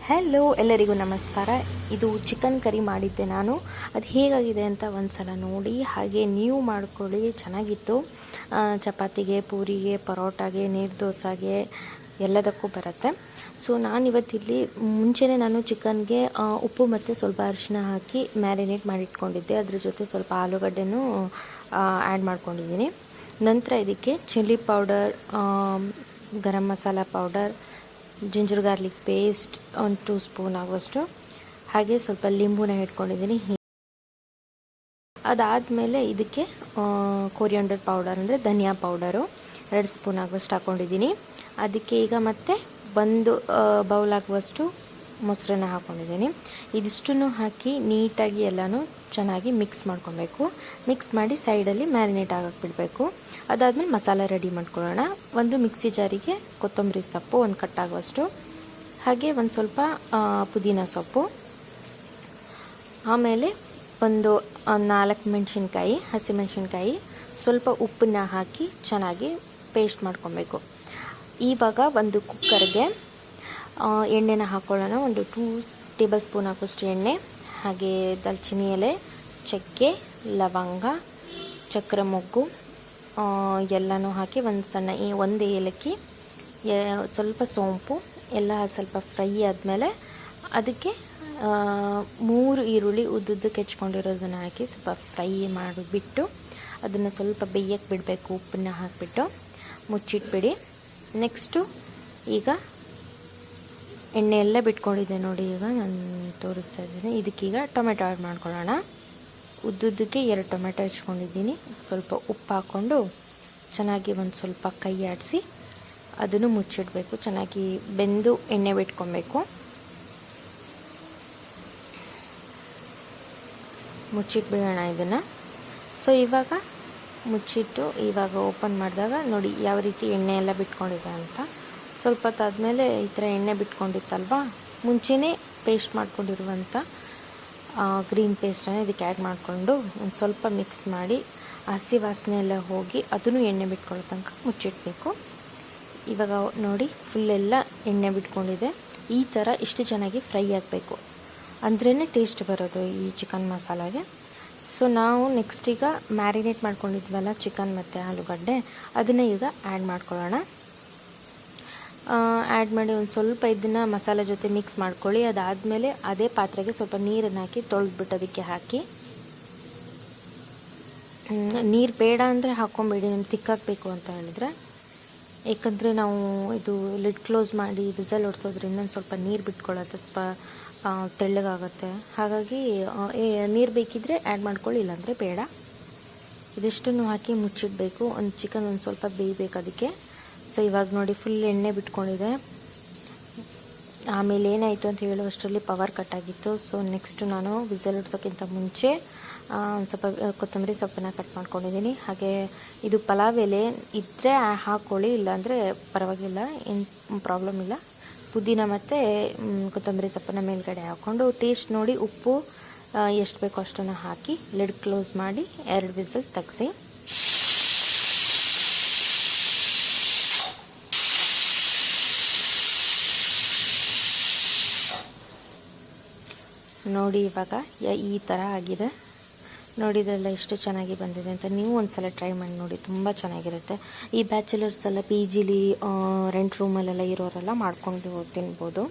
Hello, ಎಲ್ಲರಿಗೂ ನಮಸ್ಕಾರ. ಇದು ಚಿಕನ್ ಕರಿ ಮಾಡಿದ್ದೆ ನಾನು. ಅದು ಹೇಗಾಗಿದೆ ಅಂತ ಒಂದ್ಸಲ ನೋಡಿ, ಹಾಗೆ ನೀವು ಮಾಡ್ಕೊಳ್ಳಿ. ಚೆನ್ನಾಗಿತ್ತು. ಚಪಾತಿಗೆ, ಪೂರಿಗೆ, ಪರೋಟಾಗೆ, ನೀರು ದೋಸೆಗೆ ಎಲ್ಲದಕ್ಕೂ ಬರುತ್ತೆ. ಸೊ ನಾನಿವತ್ತಿಲ್ಲಿ ಮುಂಚೆನೇ ನಾನು ಚಿಕನ್ಗೆ ಉಪ್ಪು ಮತ್ತು ಸ್ವಲ್ಪ ಅರಿಶಿನ ಹಾಕಿ ಮ್ಯಾರಿನೇಟ್ ಮಾಡಿಟ್ಕೊಂಡಿದ್ದೆ. ಅದ್ರ ಜೊತೆ ಸ್ವಲ್ಪ ಆಲೂಗಡ್ಡೆನೂ ಆ್ಯಡ್ ಮಾಡ್ಕೊಂಡಿದ್ದೀನಿ. ನಂತರ ಇದಕ್ಕೆ chilli powder, garam masala powder, ginger garlic paste 1-2 spoon ಆಗುವಷ್ಟು, ಹಾಗೆ ಸ್ವಲ್ಪ ಲಿಂಬುನ ಇಟ್ಕೊಂಡಿದ್ದೀನಿ. ಅದಾದಮೇಲೆ ಇದಕ್ಕೆ ಕೊರಿಯಾಂಡರ್ ಪೌಡರ್ ಅಂದರೆ ಧನಿಯಾ ಪೌಡರು 2 ಸ್ಪೂನ್ ಆಗುವಷ್ಟು ಹಾಕ್ಕೊಂಡಿದ್ದೀನಿ. ಅದಕ್ಕೆ ಈಗ ಮತ್ತೆ ಒಂದು ಬೌಲ್ ಆಗುವಷ್ಟು ಮೊಸರನ್ನ ಹಾಕ್ಕೊಂಡಿದ್ದೀನಿ. ಇದಿಷ್ಟನ್ನು ಹಾಕಿ ನೀಟಾಗಿ ಎಲ್ಲನೂ ಚೆನ್ನಾಗಿ ಮಿಕ್ಸ್ ಮಾಡ್ಕೊಬೇಕು. ಮಿಕ್ಸ್ ಮಾಡಿ ಸೈಡಲ್ಲಿ ಮ್ಯಾರಿನೇಟ್ ಆಗಕ್ಕೆ ಬಿಡಬೇಕು. ಅದಾದಮೇಲೆ ಮಸಾಲೆ ರೆಡಿ ಮಾಡ್ಕೊಳ್ಳೋಣ. ಒಂದು ಮಿಕ್ಸಿ ಜಾರಿಗೆ ಕೊತ್ತಂಬರಿ ಸೊಪ್ಪು 1 ಕಟ್ಟಾಗುವಷ್ಟು, ಹಾಗೆ ಒಂದು ಸ್ವಲ್ಪ ಪುದೀನ ಸೊಪ್ಪು, ಆಮೇಲೆ ಒಂದು 4 ಮೆಣಸಿನ್ಕಾಯಿ, ಹಸಿಮೆಣಸಿನ್ಕಾಯಿ, ಸ್ವಲ್ಪ ಉಪ್ಪನ್ನ ಹಾಕಿ ಚೆನ್ನಾಗಿ ಪೇಸ್ಟ್ ಮಾಡ್ಕೊಬೇಕು. ಇವಾಗ ಒಂದು ಕುಕ್ಕರ್ಗೆ ಎಣ್ಣೆನ ಹಾಕ್ಕೊಳ್ಳೋಣ. ಒಂದು 2 ಟೇಬಲ್ ಸ್ಪೂನ್ ಆಗುವಷ್ಟು ಎಣ್ಣೆ, ಹಾಗೆ ದಾಲ್ಚಿನ್ನಿ ಎಲೆ, ಚಕ್ಕೆ, ಲವಂಗ, ಚಕ್ರ ಮೊಗ್ಗು ಎಲ್ಲನೂ ಹಾಕಿ ಒಂದು ಏಲಕ್ಕಿ, ಸ್ವಲ್ಪ ಸೋಂಪು ಎಲ್ಲ ಸ್ವಲ್ಪ ಫ್ರೈ ಆದಮೇಲೆ ಅದಕ್ಕೆ 3 ಈರುಳ್ಳಿ ಉದ್ದುದ್ದಕ್ಕೆ ಹೆಚ್ಕೊಂಡಿರೋದನ್ನು ಹಾಕಿ ಸ್ವಲ್ಪ ಫ್ರೈ ಮಾಡಿಬಿಟ್ಟು ಅದನ್ನು ಸ್ವಲ್ಪ ಬೇಯಕ್ಕೆ ಬಿಡಬೇಕು. ಉಪ್ಪನ್ನ ಹಾಕಿಬಿಟ್ಟು ಮುಚ್ಚಿಟ್ಬಿಡಿ. ನೆಕ್ಸ್ಟು ಈಗ ಎಣ್ಣೆ ಎಲ್ಲ ಬಿಟ್ಕೊಂಡಿದ್ದೆ ನೋಡಿ. ಈಗ ನಾನು ತೋರಿಸ್ತಾ ಇದ್ದೀನಿ. ಇದಕ್ಕೀಗ ಟೊಮೆಟೊ ಆ್ಯಡ್ ಮಾಡ್ಕೊಳ್ಳೋಣ. ಉದ್ದುದ್ದಕ್ಕೆ 2 ಟೊಮೆಟೊ ಹೆಚ್ಕೊಂಡಿದ್ದೀನಿ. ಸ್ವಲ್ಪ ಉಪ್ಪು ಹಾಕ್ಕೊಂಡು ಚೆನ್ನಾಗಿ ಒಂದು ಸ್ವಲ್ಪ ಕೈ ಆಡಿಸಿ ಅದನ್ನು ಮುಚ್ಚಿಡಬೇಕು. ಚೆನ್ನಾಗಿ ಬೆಂದು ಎಣ್ಣೆ ಬಿಟ್ಕೊಬೇಕು. ಮುಚ್ಚಿಟ್ಬಿಡೋಣ ಇದನ್ನು. ಸೊ ಇವಾಗ ಮುಚ್ಚಿಟ್ಟು ಇವಾಗ ಓಪನ್ ಮಾಡಿದಾಗ ನೋಡಿ ಯಾವ ರೀತಿ ಎಣ್ಣೆ ಎಲ್ಲ ಬಿಟ್ಕೊಂಡಿದೆ ಅಂತ. ಸ್ವಲ್ಪ ಹೊತ್ತಾದಮೇಲೆ ಈ ಥರ ಎಣ್ಣೆ ಬಿಟ್ಕೊಂಡಿತ್ತಲ್ವ, ಮುಂಚೆನೇ ಪೇಸ್ಟ್ ಮಾಡ್ಕೊಂಡಿರುವಂಥ ಗ್ರೀನ್ ಪೇಸ್ಟನ್ನು ಇದಕ್ಕೆ ಆ್ಯಡ್ ಮಾಡಿಕೊಂಡು ಒಂದು ಸ್ವಲ್ಪ ಮಿಕ್ಸ್ ಮಾಡಿ ಹಸಿ ವಾಸನೆ ಎಲ್ಲ ಹೋಗಿ ಅದನ್ನು ಎಣ್ಣೆ ಬಿಟ್ಕೊಳ್ಳೋ ತನಕ ಮುಚ್ಚಿಡಬೇಕು. ಇವಾಗ ನೋಡಿ ಫುಲ್ಲೆಲ್ಲ ಎಣ್ಣೆ ಬಿಟ್ಕೊಂಡಿದೆ. ಈ ಥರ ಇಷ್ಟು ಚೆನ್ನಾಗಿ ಫ್ರೈ ಆಗಬೇಕು, ಅಂದ್ರೇ ಟೇಸ್ಟ್ ಬರೋದು ಈ ಚಿಕನ್ ಮಸಾಲಾಗೆ. ಸೊ ನಾವು ನೆಕ್ಸ್ಟ್ ಈಗ ಮ್ಯಾರಿನೇಟ್ ಮಾಡ್ಕೊಂಡಿದ್ವಲ್ಲ ಚಿಕನ್ ಮತ್ತು ಆಲೂಗಡ್ಡೆ, ಅದನ್ನು ಈಗ ಆ್ಯಡ್ ಮಾಡ್ಕೊಳ್ಳೋಣ. ಆ್ಯಡ್ ಮಾಡಿ ಒಂದು ಸ್ವಲ್ಪ ಇದನ್ನು ಮಸಾಲೆ ಜೊತೆ ಮಿಕ್ಸ್ ಮಾಡ್ಕೊಳ್ಳಿ. ಅದಾದಮೇಲೆ ಅದೇ ಪಾತ್ರೆಗೆ ಸ್ವಲ್ಪ ನೀರನ್ನು ಹಾಕಿ ತೊಳೆದ್ಬಿಟ್ಟು ಅದಕ್ಕೆ ಹಾಕಿ. ನೀರು ಬೇಡ ಅಂದರೆ ಹಾಕ್ಕೊಂಬೇಡಿ, ನಿಮ್ಗೆ ತಿಕ್ಕಾಗಬೇಕು ಅಂತ ಹೇಳಿದ್ರೆ. ಏಕೆಂದರೆ ನಾವು ಇದು ಲಿಡ್ ಕ್ಲೋಸ್ ಮಾಡಿ ವಿಸಲ್ ಹೊಡ್ಸೋದ್ರಿಂದ ಸ್ವಲ್ಪ ನೀರು ಬಿಟ್ಕೊಳ್ಳುತ್ತೆ, ಸ್ವಲ್ಪ ತೆಳ್ಳಗಾಗುತ್ತೆ. ಹಾಗಾಗಿ ನೀರು ಬೇಕಿದ್ದರೆ ಆ್ಯಡ್ ಮಾಡ್ಕೊಳ್ಳಿ, ಇಲ್ಲಾಂದರೆ ಬೇಡ. ಇದಿಷ್ಟನ್ನು ಹಾಕಿ ಮುಚ್ಚಿಡಬೇಕು. ಒಂದು ಚಿಕನ್ ಒಂದು ಸ್ವಲ್ಪ ಬೇಯಬೇಕು ಅದಕ್ಕೆ. ಸೊ ಇವಾಗ ನೋಡಿ ಫುಲ್ ಎಣ್ಣೆ ಬಿಟ್ಕೊಂಡಿದೆ. ಆಮೇಲೆ ಏನಾಯಿತು ಅಂತ ಹೇಳುವಷ್ಟರಲ್ಲಿ ಪವರ್ ಕಟ್ ಆಗಿತ್ತು. ಸೊ ನೆಕ್ಸ್ಟು ನಾನು ವಿಸಲ್ ಹೊಡ್ಸೋಕ್ಕಿಂತ ಮುಂಚೆ ಒಂದು ಸ್ವಲ್ಪ ಕೊತ್ತಂಬರಿ ಸೊಪ್ಪನ್ನು ಕಟ್ ಮಾಡ್ಕೊಂಡಿದ್ದೀನಿ. ಹಾಗೆ ಇದು ಪಲಾವ್ ಎಲೆ ಇದ್ದರೆ ಹಾಕ್ಕೊಳ್ಳಿ, ಇಲ್ಲಾಂದರೆ ಪರವಾಗಿಲ್ಲ, ಏನು ಪ್ರಾಬ್ಲಮ್ ಇಲ್ಲ. ಪುದೀನ ಮತ್ತು ಕೊತ್ತಂಬರಿ ಸೊಪ್ಪನ್ನು ಮೇಲ್ಗಡೆ ಹಾಕ್ಕೊಂಡು ಟೇಸ್ಟ್ ನೋಡಿ ಉಪ್ಪು ಎಷ್ಟು ಬೇಕೋ ಅಷ್ಟನ್ನು ಹಾಕಿ ಲಿಡ್ ಕ್ಲೋಸ್ ಮಾಡಿ 2 ವಿಸಲ್ ತೆಗೆಸಿ. ನೋಡಿ ಇವಾಗ ಈ ಥರ ಆಗಿದೆ. ನೋಡಿದ್ರಲ್ಲ ಎಷ್ಟು ಚೆನ್ನಾಗಿ ಬಂದಿದೆ ಅಂತ. ನೀವು ಒಂದ್ಸಲ ಟ್ರೈ ಮಾಡಿ ನೋಡಿ, ತುಂಬ ಚೆನ್ನಾಗಿರುತ್ತೆ. ಈ ಬ್ಯಾಚುಲರ್ಸ್ ಎಲ್ಲ PGಲಿ ರೆಂಟ್ ರೂಮಲ್ಲೆಲ್ಲ ಇರೋರೆಲ್ಲ ಮಾಡ್ಕೊಂಡು ತಿನ್ಬೋದು.